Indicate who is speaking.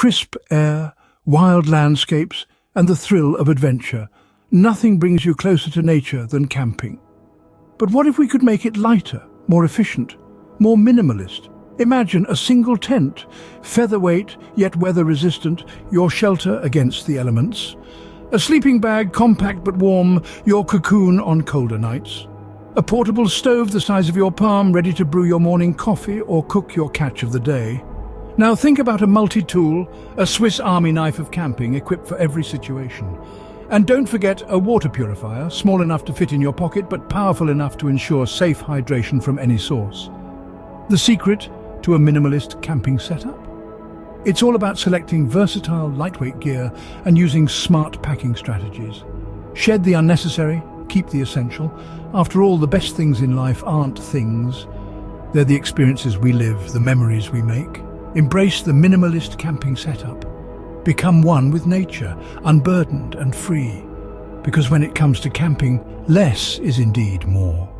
Speaker 1: Crisp air, wild landscapes, and the thrill of adventure. Nothing brings you closer to nature than camping. But what if we could make it lighter, more efficient, more minimalist? Imagine a single tent, featherweight yet weather-resistant, your shelter against the elements. A sleeping bag, compact but warm, your cocoon on colder nights. A portable stove the size of your palm, ready to brew your morning coffee or cook your catch of the day. Now think about a multi-tool, a Swiss Army knife of camping, equipped for every situation. And don't forget a water purifier, small enough to fit in your pocket but powerful enough to ensure safe hydration from any source. The secret to a minimalist camping setup? It's all about selecting versatile, lightweight gear and using smart packing strategies. Shed the unnecessary, keep the essential. After all, the best things in life aren't things. They're the experiences we live, the memories we make. Embrace the minimalist camping setup. Become one with nature, unburdened and free. Because when it comes to camping, less is indeed more.